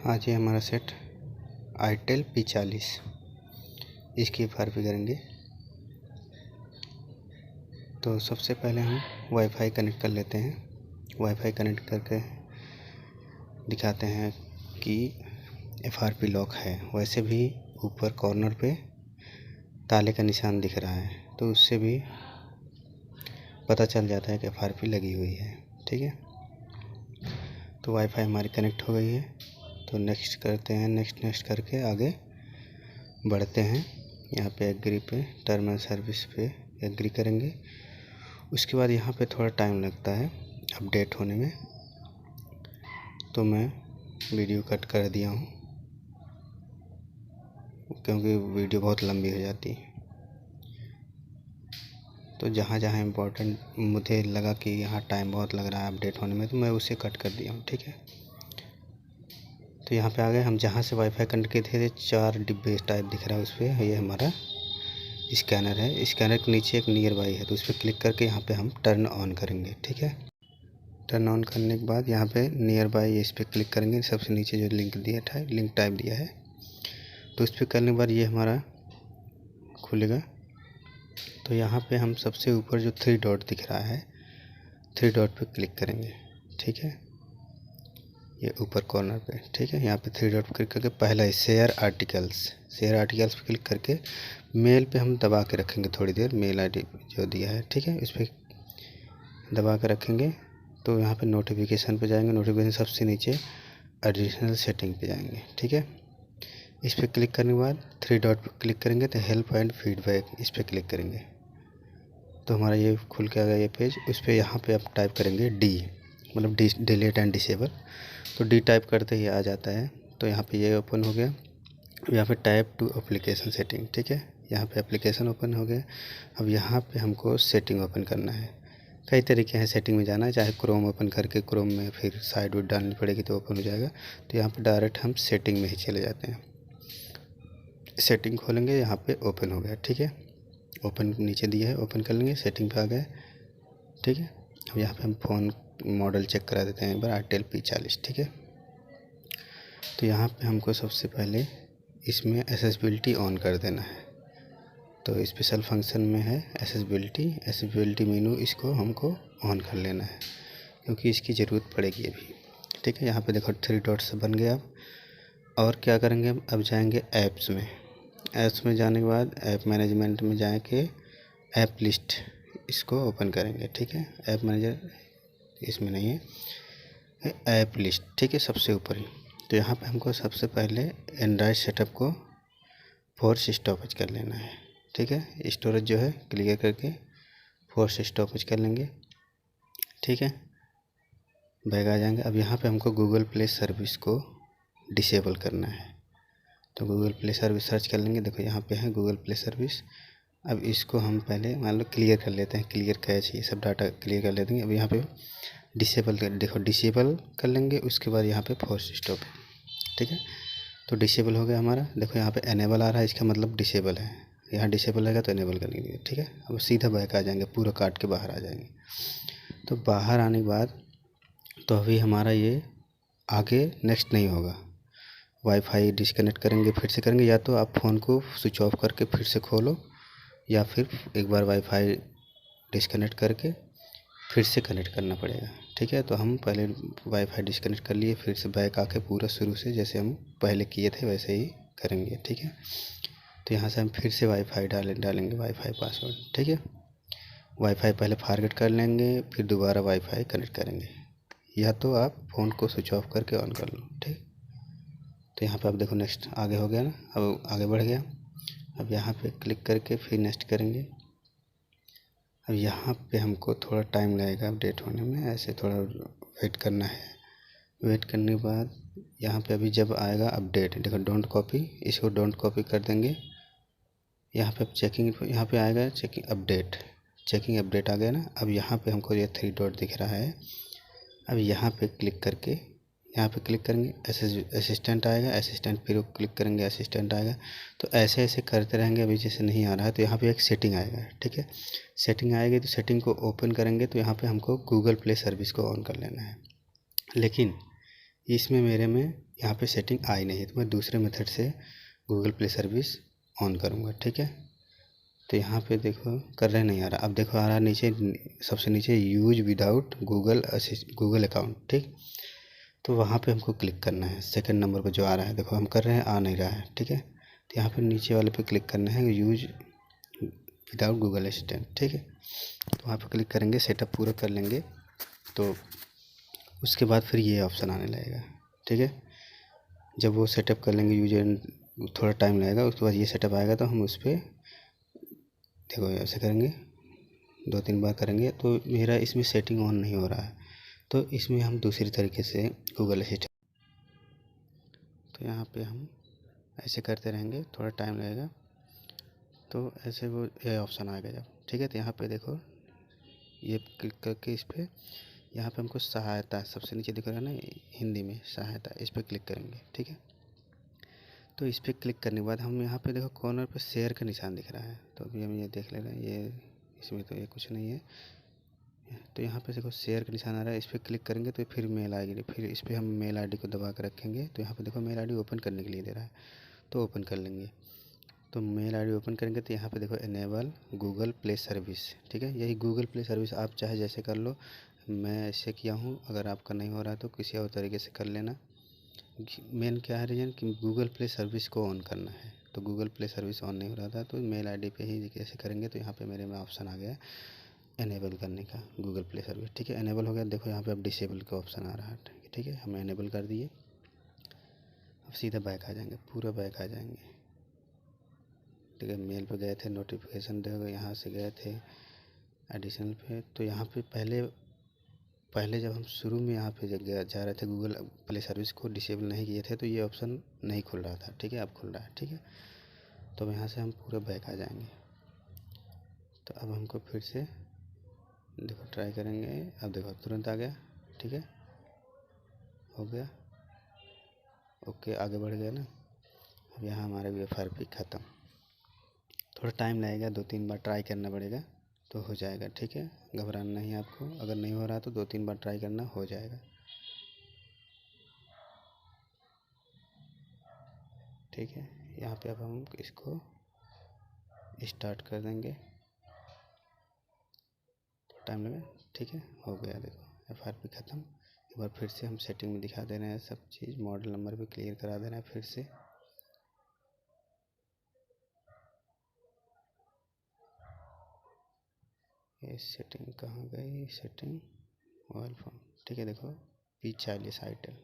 आज ये हमारा सेट आईटेल P40 इसकी FRP करेंगे। तो सबसे पहले हम वाईफाई कनेक्ट कर लेते हैं। वाईफाई कनेक्ट करके दिखाते हैं कि FRP लॉक है। वैसे भी ऊपर कॉर्नर पे ताले का निशान दिख रहा है, तो उससे भी पता चल जाता है कि FRP लगी हुई है। ठीक है, तो वाईफाई हमारी कनेक्ट हो गई है। तो नेक्स्ट करते हैं, नेक्स्ट करके आगे बढ़ते हैं। यहाँ पे एग्री पे, टर्म एंड सर्विस पे एग्री करेंगे। उसके बाद यहाँ पे थोड़ा टाइम लगता है अपडेट होने में, तो मैं वीडियो कट कर दिया हूँ क्योंकि वीडियो बहुत लंबी हो जाती है। तो जहाँ जहाँ इम्पोर्टेंट मुझे लगा कि यहाँ टाइम बहुत लग रहा है अपडेट होने में, तो मैं उसे कट कर दिया हूँ। ठीक है, तो यहाँ पे आ गए हम। जहाँ से वाईफाई कनेक्ट किए थे 4 डिब्बे टाइप दिख रहा है, उस पर ये हमारा स्कैनर है। स्कैनर के नीचे एक नियर बाई है, तो उस पर क्लिक करके यहाँ पे हम टर्न ऑन करेंगे। ठीक है, टर्न ऑन करने के बाद यहाँ पे नियर बाई इस पर क्लिक करेंगे। सबसे नीचे जो लिंक दिया था, लिंक टाइप दिया है, तो उस पर करने के बाद ये हमारा खुलेगा। तो यहाँ पे हम सबसे ऊपर जो 3 डॉट दिख रहा है, 3 डॉट पे क्लिक करेंगे। ठीक है, ये ऊपर कॉर्नर पे। ठीक है, यहाँ पे 3 डॉट पे क्लिक करके पहला है शेयर आर्टिकल्स पे क्लिक करके मेल पे हम दबा के रखेंगे थोड़ी देर। मेल आईडी जो दिया है, ठीक है, इस पर दबा के रखेंगे। तो यहाँ पे नोटिफिकेशन पे जाएंगे। नोटिफिकेशन सबसे नीचे एडिशनल सेटिंग पे जाएंगे। ठीक है, इस पर क्लिक करने के बाद 3 डॉट पे क्लिक करेंगे तो हेल्प एंड फीडबैक इस पर क्लिक करेंगे, तो हमारा ये खुल के आ गया ये पेज। उस पर यहाँ पे आप टाइप करेंगे डी, मतलब डिलीट एंड डिसेबल। तो डी टाइप करते ही आ जाता है। तो यहाँ पे ये ओपन हो गया। यहाँ पे टाइप टू एप्लीकेशन सेटिंग। ठीक है, यहाँ पे एप्लीकेशन ओपन हो गया। अब यहाँ पे हमको सेटिंग ओपन करना है। कई तरीके हैं सेटिंग में जाना है, चाहे क्रोम ओपन करके क्रोम में फिर साइड वुड डालनी पड़ेगी तो ओपन हो जाएगा। तो यहाँ पे डायरेक्ट हम सेटिंग में ही चले जाते हैं। सेटिंग खोलेंगे, यहाँ पे ओपन हो गया। ठीक है, ओपन नीचे दिया है, ओपन कर लेंगे, सेटिंग पे आ गए। ठीक है, अब यहाँ पे हम फ़ोन मॉडल चेक करा देते हैं एक बार, आईटेल P40। ठीक है, तो यहाँ पे हमको सबसे पहले इसमें एक्सेसिबिलिटी ऑन कर देना है। तो स्पेशल फंक्शन में है एक्सेसिबिलिटी मेनू, इसको हमको ऑन कर लेना है क्योंकि इसकी ज़रूरत पड़ेगी अभी। ठीक है, यहाँ पे देखो 3 डॉट्स बन गया। अब और क्या करेंगे, अब जाएंगे ऐप्स में। ऐप्स में जाने के बाद ऐप मैनेजमेंट में जाके ऐप लिस्ट इसको ओपन करेंगे। ठीक है, ऐप मैनेजर इसमें नहीं है, ऐप लिस्ट। ठीक है, सबसे ऊपर ही। तो यहाँ पे हमको सबसे पहले एंड्रॉयड सेटअप को फोर्स स्टॉपेज कर लेना है। ठीक है, स्टोरेज जो है क्लियर करके फोर्स स्टॉपेज कर लेंगे। ठीक है, बैग आ जाएंगे। अब यहाँ पे हमको गूगल प्ले सर्विस को डिसेबल करना है। तो गूगल प्ले सर्विस सर्च कर लेंगे। देखो यहाँ पे है गूगल प्ले सर्विस। अब इसको हम पहले मान लो क्लियर कर लेते हैं, क्लियर कैच, ये सब डाटा क्लियर कर लेते हैं। अब यहाँ पे डिसेबल कर, देखो डिसेबल कर लेंगे। उसके बाद यहाँ पे फोर्स स्टॉप। ठीक है, तो डिसेबल हो गया हमारा। देखो यहाँ पे एनेबल आ रहा है, इसका मतलब डिसेबल है। यहाँ डिसेबल रहेगा तो एनेबल कर लेंगे। ठीक है, अब सीधा बैक आ जाएंगे, पूरा काट के बाहर आ जाएंगे। तो बाहर आने के बाद तो अभी हमारा ये आगे नेक्स्ट नहीं होगा। वाईफाई डिस्कनेक्ट करेंगे, फिर से करेंगे, या तो आप फ़ोन को स्विच ऑफ करके फिर से खोलो, या फिर एक बार वाईफाई डिस्कनेक्ट करके फिर से कनेक्ट करना पड़ेगा। ठीक है, तो हम पहले वाईफाई डिस्कनेक्ट कर लिए, फिर से बैक आके पूरा शुरू से जैसे हम पहले किए थे वैसे ही करेंगे। ठीक है, तो यहाँ से हम फिर से वाईफाई डालेंगे वाईफाई पासवर्ड। ठीक है, वाईफाई पहले फॉरगेट कर लेंगे, फिर दोबारा वाईफाई कनेक्ट करेंगे, या तो आप फ़ोन को स्विच ऑफ करके ऑन कर लो। ठीक, तो यहाँ पे आप देखो नेक्स्ट आगे हो गया ना, अब आगे बढ़ गया। अब यहाँ पे क्लिक करके फिर नेक्स्ट करेंगे। अब यहाँ पे हमको थोड़ा टाइम लगेगा अपडेट होने में, ऐसे थोड़ा वेट करना है। वेट करने के बाद यहाँ पे अभी जब आएगा अपडेट, देखो डोंट कॉपी, इसको डोंट कॉपी कर देंगे। यहाँ पे चेकिंग, यहाँ पे आएगा चेकिंग अपडेट आ गया ना। अब यहाँ पे हमको ये 3 डॉट दिख रहा है। अब यहाँ पे क्लिक करके यहाँ पे क्लिक करेंगे, असिस्टेंट आएगा, असिस्टेंट फिर क्लिक करेंगे, असिस्टेंट आएगा। तो ऐसे ऐसे करते रहेंगे। अभी जैसे नहीं आ रहा है तो यहाँ पे एक सेटिंग आएगा। ठीक है, सेटिंग आएगी तो सेटिंग को ओपन करेंगे, तो यहाँ पे हमको गूगल प्ले सर्विस को ऑन कर लेना है। लेकिन इसमें मेरे में यहाँ पे सेटिंग आई नहीं है, तो मैं दूसरे मेथड से गूगल प्ले सर्विस ऑन करूँगा। ठीक है, तो यहाँ पे देखो कर रहे नहीं आ रहा, अब देखो आ रहा नीचे, सबसे नीचे यूज विदाउट गूगल अकाउंट। ठीक, तो वहाँ पे हमको क्लिक करना है। सेकंड नंबर पर जो आ रहा है, देखो हम कर रहे हैं, आ नहीं रहा है। ठीक है, तो यहाँ पे नीचे वाले पे क्लिक करना है, यूज विदाउट गूगल असिस्टेंट। ठीक है, तो वहाँ पे क्लिक करेंगे, सेटअप पूरा कर लेंगे, तो उसके बाद फिर ये ऑप्शन आने लगेगा। ठीक है, जब वो सेटअप कर लेंगे यूजर, थोड़ा टाइम लगेगा, उसके बाद ये सेटअप आएगा, तो हम उस पर देखो ऐसे करेंगे, 2-3 बार करेंगे, तो मेरा इसमें सेटिंग ऑन नहीं हो रहा है। तो इसमें हम दूसरी तरीके से गूगल असिस्टेंट, तो यहाँ पे हम ऐसे करते रहेंगे, थोड़ा टाइम लगेगा, तो ऐसे वो ये ऑप्शन आएगा जब। ठीक है, तो यहाँ पे देखो, ये क्लिक करके इस पर, यहाँ पे हमको सहायता सबसे नीचे दिख रहा है ना हिंदी में सहायता, इस पर क्लिक करेंगे। ठीक है, तो इस पर क्लिक करने के बाद हम यहाँ पे देखो कॉर्नर पे शेयर का निशान दिख रहा है, तो अभी हम ये देख ले रहे हैं, ये इसमें तो ये कुछ नहीं है। तो यहाँ पे देखो शेयर का निशान आ रहा है, इस पर क्लिक करेंगे तो फिर मेल आएगी, फिर इस पर हम मेल आईडी को दबा कर रखेंगे, तो यहाँ पे देखो मेल आईडी ओपन करने के लिए दे रहा है, तो ओपन कर लेंगे। तो मेल आईडी ओपन करेंगे, तो यहाँ पे देखो इनेबल गूगल प्ले सर्विस। ठीक है, यही गूगल प्ले सर्विस आप चाहे जैसे कर लो, मैं ऐसे किया हूँ, अगर आपका नहीं हो रहा है तो किसी और तरीके से कर लेना। मेन क्या है रीज़न कि गूगल प्ले सर्विस को ऑन करना है, तो गूगल प्ले सर्विस ऑन नहीं हो रहा था, तो मेल आईडी पे ही कैसे करेंगे, तो यहाँ पे मेरे में ऑप्शन आ गया इनेबल करने का गूगल प्ले सर्विस। ठीक है, इनेबल हो गया, देखो यहाँ पे अब डिसेबल का ऑप्शन आ रहा है। ठीक है, हम इनेबल कर दिए, अब सीधा बैक आ जाएंगे, पूरा बैक आ जाएंगे। ठीक है, मेल पे गए थे, नोटिफिकेशन देखो यहाँ से गए थे एडिशनल पे, तो यहाँ पे पहले जब हम शुरू में यहाँ पे जा रहे थे, गूगल प्ले सर्विस को डिसेबल नहीं किए थे, तो ये ऑप्शन नहीं खुल रहा था। ठीक है, अब खुल रहा है। ठीक है, तो यहाँ से हम पूरा बैक आ जाएंगे, तो अब हमको फिर से देखो ट्राई करेंगे, अब देखो तुरंत आ गया। ठीक है, हो गया, ओके, आगे बढ़ गया ना। अब यहाँ हमारा VFRP ख़त्म, थोड़ा टाइम लगेगा, 2-3 बार ट्राई करना पड़ेगा, तो हो जाएगा। ठीक है, घबराना नहीं है आपको, अगर नहीं हो रहा तो 2-3 बार ट्राई करना, हो जाएगा। ठीक है, यहाँ पे अब हम इसको स्टार्ट कर देंगे, टाइम लगे। ठीक है, हो गया, देखो FRP ख़त्म। एक बार फिर से हम सेटिंग में दिखा दे रहे हैं सब चीज़, मॉडल नंबर भी क्लियर करा दे रहे हैं फिर से। ये सेटिंग कहाँ गई, सेटिंग मोबाइल फ़ोन। ठीक है, देखो P40 आइटल,